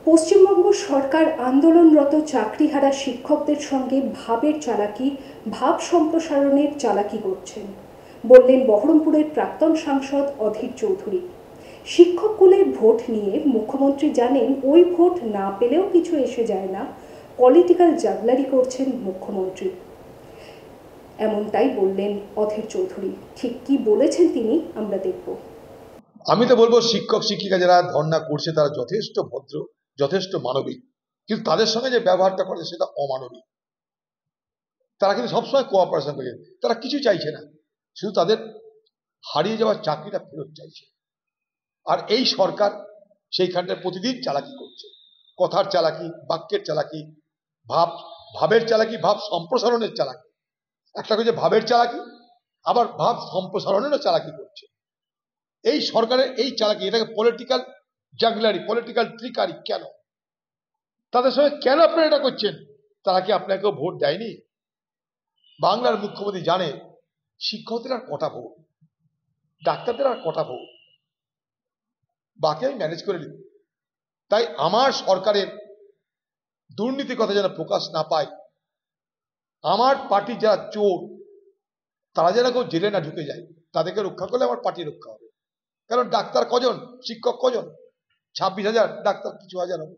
পশ্চিমবঙ্গ সরকার আন্দোলনরত চাকরিহারা শিক্ষকদের সঙ্গে ভাবের চালাকি, ভাব সম্প্রসারণের চালাকি করছেন বললেন বহরমপুরের প্রাক্তন সাংসদ অধীর চৌধুরী। শিক্ষককুলের ভোট নিয়ে মুখ্যমন্ত্রী জানেন ওই ভোট না পেলেও কিছু এসে যায় না, পলিটিক্যাল জাগলারি করছেন মুখ্যমন্ত্রী, এমনটাই বললেন অধীর চৌধুরী। ঠিক কি বলেছেন তিনি আমরা দেখব। আমি তো বলবো শিক্ষক শিক্ষিকা যারা ধর্ণা করছে তারা যথেষ্ট ভদ্র, যথেষ্ট মানবিক, কিন্তু তাদের সঙ্গে যে ব্যবহারটা করে সেটা অমানবিক। তারা কিন্তু সবসময় কোঅপারেশন করে, তারা কিছু চাইছে না, শুধু তাদের হারিয়ে যাওয়ার চাকরিটা ফেরত চাইছে। আর এই সরকার সেইখানটায় প্রতিদিন চালাকি করছে, কথার চালাকি, বাক্যের চালাকি, ভাবের চালাকি, ভাব সম্প্রসারণের চালাকি। একটা হচ্ছে ভাবের চালাকি, আবার ভাব সম্প্রসারণেরও চালাকি করছে। এই সরকারের এই চালাকি, এটাকে পলিটিক্যাল জাগলারি, পলিটিক্যাল ট্রিকারি। কেন তাদের সঙ্গে কেন আপনারা এটা করছেন? তারা কি আপনাকেও ভোট দেয়নি? বাংলার মুখ্যমন্ত্রী জানে শিক্ষকদের আর কটা ভোট, ডাক্তারদের আর কটা ভোট, বাকি আমি ম্যানেজ করে নিব। তাই আমার সরকারের দুর্নীতির কথা যেন প্রকাশ না পায়, আমার পার্টি যারা চোর তারা যেন কেউ জেলে না ঢুকে যায়, তাদেরকে রক্ষা করলে আমার পার্টি রক্ষা হবে। কারণ ডাক্তার কজন, শিক্ষক কজন? 26,000, ডাক্তার কিছু হাজার হবে।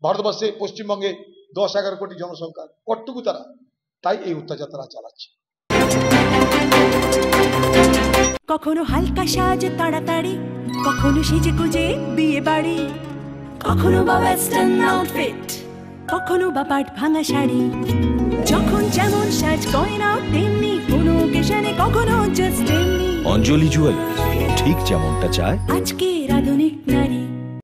ভারতবর্ষে পশ্চিমবঙ্গে 10-11 কোটি জনসংখ্যা, কতটুকু তারা? তাই এই অত্যাচার তারা চালাচ্ছে। কখনো হালকা সাজ তাড়াতাড়ি, কখনো সেজে গুজে বিয়ে বাড়ি, কখনো বা ওয়েস্টার্ন আউটফিট, কখনো বা পাট ভাঙা শাড়ি। যখন যেমন সাজ গয়না তেমনি কোনো অকেশনে, কখনো জাস্ট এমনি। অঞ্জলি জুয়েলার্স, ঠিক যেমনটা চায় আজকে